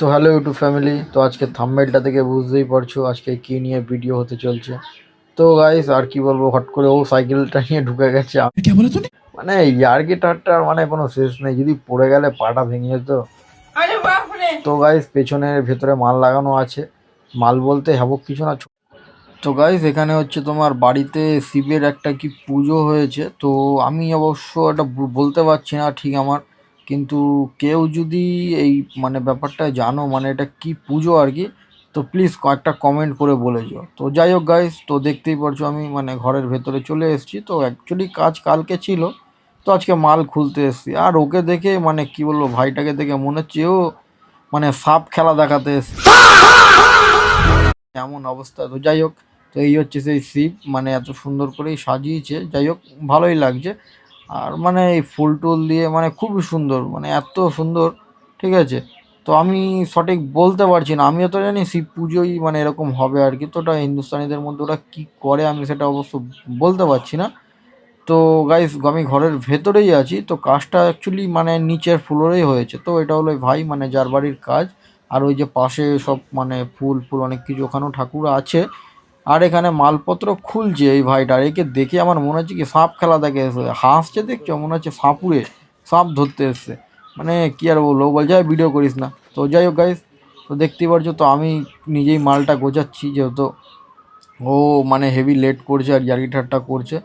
তো hello YouTube family. তো আজকে থাম্বনেলটা থেকে বুঝতেই পারছো আজকে কি নিয়ে ভিডিও হতে চলছে। তো গাইস আর কি বলবো, হট করে ও সাইকেলটা নিয়ে ঢুকে গেছে। মানে ইয়ার্কি ঠাট্টার মানে কোনো শেষ নেই, যদি পড়ে গেলে পাটা ভেঙে যেত। তো গাইস পেছনের ভেতরে মাল লাগানো আছে, মাল বলতে হ্যাবক কিছু না। তো গাইস এখানে হচ্ছে তোমার বাড়িতে শিবের একটা কি পুজো হয়েছে। তো আমি অবশ্য এটা বলতে পারছি না ঠিক আমার, কিন্তু কেউ যদি এই মানে ব্যাপারটা জানো মানে এটা কি পুজো আর কি, তো প্লিজ কয়েকটা কমেন্ট করে বলে যাও। তো যাই হোক গাইস, তো দেখতেই পারছো আমি মানে ঘরের ভেতরে চলে এসেছি। তো অ্যাকচুয়ালি কাজ কালকে ছিল, তো আজকে মাল খুলতে এসেছি। আর ওকে দেখে মানে কি বলবো, ভাইটাকে দেখে মনে হচ্ছে ও মানে সাপ খেলা দেখাতে এসছে এমন অবস্থা। তো যাই হোক, তো এই হচ্ছে সেই শিব, মানে এত সুন্দর করেই সাজিয়েছে। যাই হোক, ভালোই লাগছে। আর মানে এই ফুল টুল দিয়ে মানে খুবই সুন্দর, মানে এত সুন্দর। ঠিক আছে, তো আমি সঠিক বলতে পারছি না, আমিও তো জানি শিব পুজোই মানে এরকম হবে আর কি। তো ওটা হিন্দুস্তানিদের মধ্যে ওরা কী করে আমি সেটা অবশ্য বলতে পারছি না। তো গাইস আমি ঘরের ভেতরেই আছি, তো কাজটা অ্যাকচুয়ালি মানে নিচের ফ্লোরেই হয়েছে। তো এটা হলো ভাই মানে যার বাড়ির কাজ। আর ওই যে পাশে সব মানে ফুল ফুল অনেক কিছু, ওখানেও ঠাকুর আছে। আর এখানে মালপত্র খুলছে এই ভাইটা। একে দেখে আমার মনে হচ্ছে কি সাপ খেলা দেখে এসে হাসছে, দেখছো মনে হচ্ছে সাপুরে সাপ ধরতে এসছে। মানে কি আর বলবো, ও বলছে ভিডিও করিস না। তো যাই হোক গাইস, তো দেখতেই পারছো তো আমি নিজেই মালটা গোছাচ্ছি, যেহেতু ও মানে হেভি লেট করছে আর ইয়ার্কি ঠাট্টা করছে।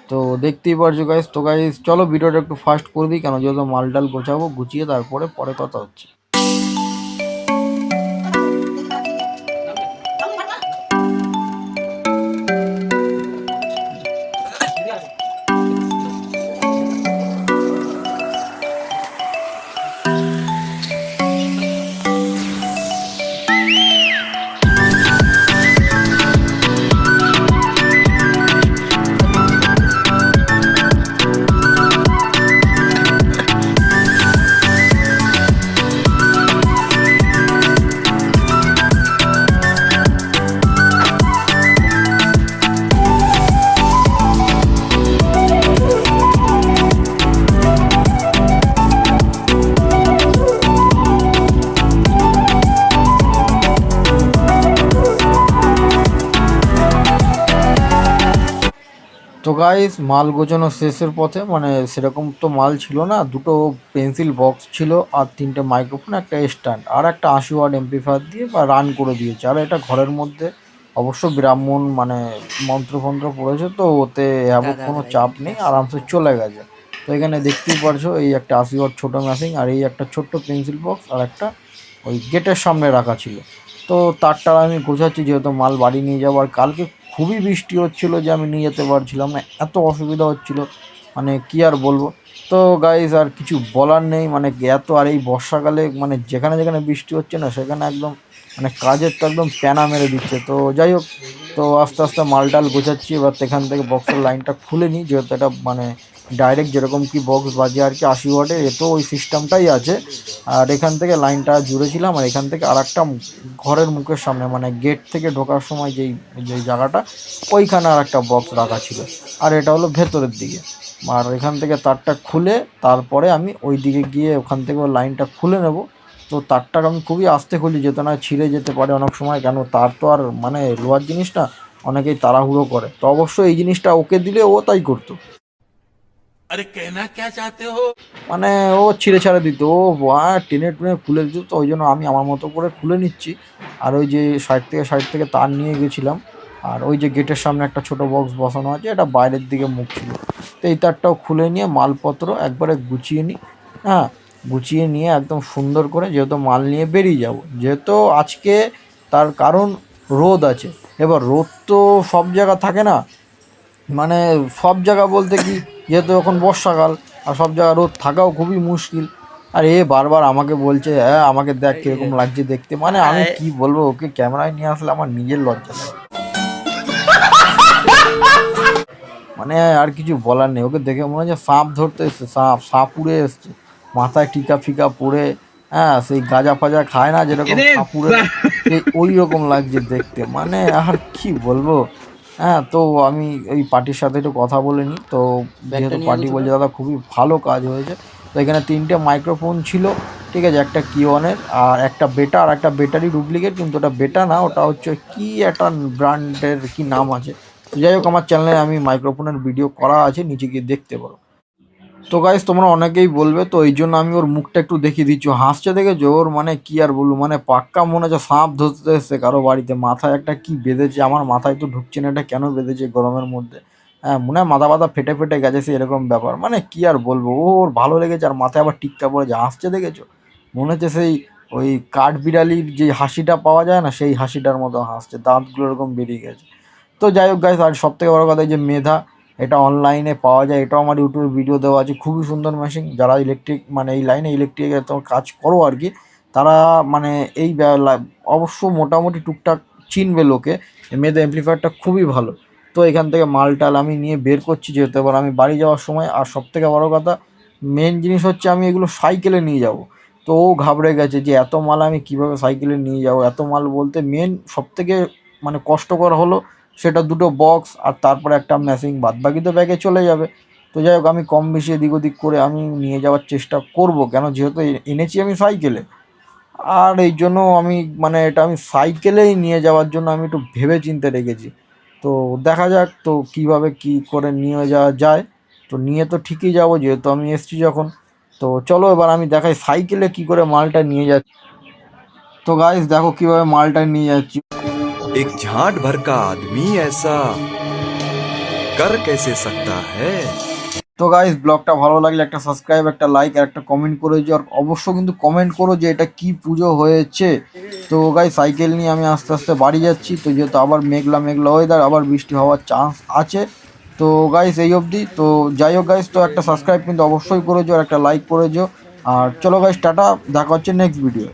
তো দেখতেই পারছো গাইস। তো গাইস চলো ভিডিওটা একটু ফাস্ট করে দিই, কেন যেহেতু মাল টাল গোছাবো, গুছিয়ে তারপরে পরে কথা হচ্ছে। তো গাইস মাল গোছানো শেষের পথে, মানে সেরকম তো মাল ছিল না, দুটো পেন্সিল বক্স ছিল আর তিনটে মাইক্রোফোন, একটা স্ট্যান্ড আর একটা 80 ওয়াট এমপ্লিফায়ার দিয়ে বা রান করে দিয়েছে। আর এটা ঘরের মধ্যে অবশ্য ব্রাহ্মণ মানে মন্ত্রফন্ত্র পড়েছে, তো ওতে এমন কোনো চাপ নেই, আরামসে চলে গেছে। তো এখানে দেখতেই পারছো এই একটা 80 ওয়াট ছোটো মেশিন, আর এই একটা ছোট্ট পেন্সিল বক্স, আর একটা ওই গেটের সামনে রাখা ছিল। তো তারটা আমি গোছাচ্ছি, যেহেতু মাল বাড়ি নিয়ে যাবো। আর কালকে খুবই বৃষ্টি হচ্ছিলো যে আমি নিয়ে যেতে পারছিলাম না, এত অসুবিধা হচ্ছিলো মানে কি আর বলবো। তো গাইজ আর কিছু বলার নেই, মানে এত আর এই বর্ষাকালে মানে যেখানে যেখানে বৃষ্টি হচ্ছে না সেখানে একদম মানে কাজের তো একদম প্যানা মেরে দিচ্ছে। তো যাই হোক, তো আস্তে আস্তে মাল টাল গোছাচ্ছি। এবার এখান থেকে বক্সের লাইনটা খুলে নিই, যেহেতু এটা মানে ডাইরেক্ট যেরকম কি বক্স বাজে আর কি 80 ওয়াটের, এতেও ওই সিস্টেমটাই আছে। আর এখান থেকে লাইনটা জুড়েছিলাম, আর এখান থেকে আর একটা ঘরের মুখের সামনে মানে গেট থেকে ঢোকার সময় যেই যেই জায়গাটা, ওইখানে আর একটা বক্স রাখা ছিল। আর এটা হলো ভেতরের দিকে। আর এখান থেকে তারটা খুলে তারপরে আমি ওই দিকে গিয়ে ওখান থেকে ওই লাইনটা খুলে নেব। তো তারটাকে আমি খুবই আস্তে খুলি, যেতে না ছিঁড়ে যেতে পারে অনেক সময়, কেন তার তো আর মানে লোহার জিনিস না, অনেকেই তাড়াহুড়ো করে। তো অবশ্যই এই জিনিসটা ওকে দিলে ও তাই করতো। अरे कहना क्या चाहते हो। মানে ও ছিঁড়ে ছাড়ে দিত, ও টেনে টুনে খুলে দিত। তো ওই জন্য আমি আমার মতো করে খুলে নিচ্ছি। আর ওই যে সাইড থেকে তার নিয়ে গেছিলাম। আর ওই যে গেটের সামনে একটা ছোট বক্স বসানো আছে, এটা বাইরের দিকে মুখ ছিল। তো এই তারটাও খুলে নিয়ে মালপত্র একবারে গুছিয়ে নিই। হ্যাঁ, গুছিয়ে নিয়ে একদম সুন্দর করে, যেহেতু মাল নিয়ে বেরিয়ে যাব, যেহেতু আজকে তার কারণ রোদ আছে। এবার রোদ তো সব জায়গা থাকে না, মানে সব জায়গা বলতে কি, যেহেতু এখন বর্ষাকাল আর সব জায়গা রোদ থাকাও খুবই মুশকিল। আর এ বারবার আমাকে বলছে হ্যাঁ আমাকে দেখ কিরকম লাগছে দেখতে, মানে আমি কি বলবো, ওকে ক্যামেরায় নিয়ে আসলে আমার নিজের লজ্জা লাগে। মানে আর কিছু বলার নেই, ওকে দেখে মনে হচ্ছে সাপ ধরতে এসছে, সাপুরে এসছে, মাথায় টিকা ফিকা পরে। হ্যাঁ, সেই গাঁজা ফাজা খায় না যেরকম সাপুরে, সেই ওই রকম লাগছে দেখতে, মানে আর কি বলবো। হ্যাঁ, তো আমি ওই পার্টির সাথে একটু কথা বলে নিই। তো যেহেতু পার্টি বলছে দাদা খুবই ভালো কাজ হয়েছে, তো এখানে 3টে মাইক্রোফোন ছিল, ঠিক আছে, একটা কিওয়ানের আর একটা বেটা আর একটা ব্যাটারি ডুপ্লিকেট, কিন্তু ওটা বেটা না, ওটা হচ্ছে কি একটা ব্র্যান্ডের কি নাম আছে। তো যাই হোক, আমার চ্যানেলে আমি মাইক্রোফোনের ভিডিও করা আছে, নিচে গিয়ে দেখতে পারো। তো গাইস তোমরা অনেকেই বলবে, তো এই জন্য আমি ওর মুখটা একটু দেখিয়ে দিচ্ছি। ও হাসছে দেখেছো, ওর মানে কি আর বলবো, মানে পাক্কা মনে হচ্ছে সাপ ধরতে এসছে কারো বাড়িতে। মাথায় একটা কি বেঁধেছে, আমার মাথায় তো ঢুকছে না এটা কেন বেঁধেছে গরমের মধ্যে। হ্যাঁ, মনে হয় মাথা ফাথা ফেটে ফেটে গেছে, সে এরকম ব্যাপার। মানে কি আর বলবো, ওর ভালো লেগেছে আর মাথায় আবার টিক্কা পড়েছে, হাসছে দেখেছো। মনে হচ্ছে সেই ওই কাঠ বিড়ালির যে হাসিটা পাওয়া যায় না, সেই হাসিটার মতো হাসছে, দাঁতগুলো এরকম বেরিয়ে গেছে। তো যাই হোক গাইস, আর সব থেকে বড়ো কথা, এই যে মেধা, এটা অনলাইনে পাওয়া যায়, এটাও আমার ইউটিউবে ভিডিও দেওয়া আছে। খুবই সুন্দর মেশিন, যারা ইলেকট্রিক মানে এই লাইনে ইলেকট্রিকের তোমার কাজ করো আর কি, তারা মানে এই অবশ্য মোটামুটি টুকটাক চিনবে লোকে। মেধা অ্যাম্প্লিফায়ারটা খুবই ভালো। তো এখান থেকে মাল টাল আমি নিয়ে বের করছি, যেহেতু এবার আমি বাড়ি যাওয়ার সময়। আর সব থেকে বড়ো কথা, মেন জিনিস হচ্ছে আমি এগুলো সাইকেলে নিয়ে যাব। তো ও ঘাবড়ে গেছে যে এত মাল আমি কিভাবে সাইকেলে নিয়ে যাব। এত মাল বলতে মেন সব থেকে মানে কষ্টকর হলো সেটা দুটো বক্স আর তারপরে একটা মেশিন, বাদ বাকি তো ব্যাগে চলে যাবে। তো যাই হোক, আমি কম বেশি এদিক ওদিক করে আমি নিয়ে যাওয়ার চেষ্টা করব, কেন যেহেতু এনেছি আমি সাইকেলে। আর এই জন্য আমি মানে এটা আমি সাইকেলেই নিয়ে যাওয়ার জন্য আমি একটু ভেবে চিন্তে রেখেছি। তো দেখা যাক তো কিভাবে কি করে নিয়ে যাওয়া যায়। তো নিয়ে তো ঠিকই যাব, যেহেতু আমি এসছি যখন। তো চলো এবার আমি দেখাই সাইকেলে কি করে মালটা নিয়ে যাচ্ছি। তো গাইস দেখো কিভাবে মালটা নিয়ে যাচ্ছি। एक झाट भर का आदमी ऐसा कर कैसे सकता है। তো গাইস ব্লগটা ভালো লাগলে একটা সাবস্ক্রাইব, একটা লাইক আর একটা কমেন্ট করে দিও। আর অবশ্য কিন্তু কমেন্ট করো যে এটা কি পুজো হয়েছে। তো গাইস সাইকেল নিয়ে আমি আস্তে আস্তে বাড়ি যাচ্ছি। তো যেহেতু আবার মেঘলা মেঘলা ওয়েদার, আবার বৃষ্টি হওয়ার চান্স আছে। তো গাইস এই অবধি। তো যাই হোক গাইস, তো একটা সাবস্ক্রাইব কিন্তু অবশ্যই করে দিও আর একটা লাইক করে দিও। আর চলো গাইস, টাটা, দেখা হচ্ছে নেক্সট ভিডিও।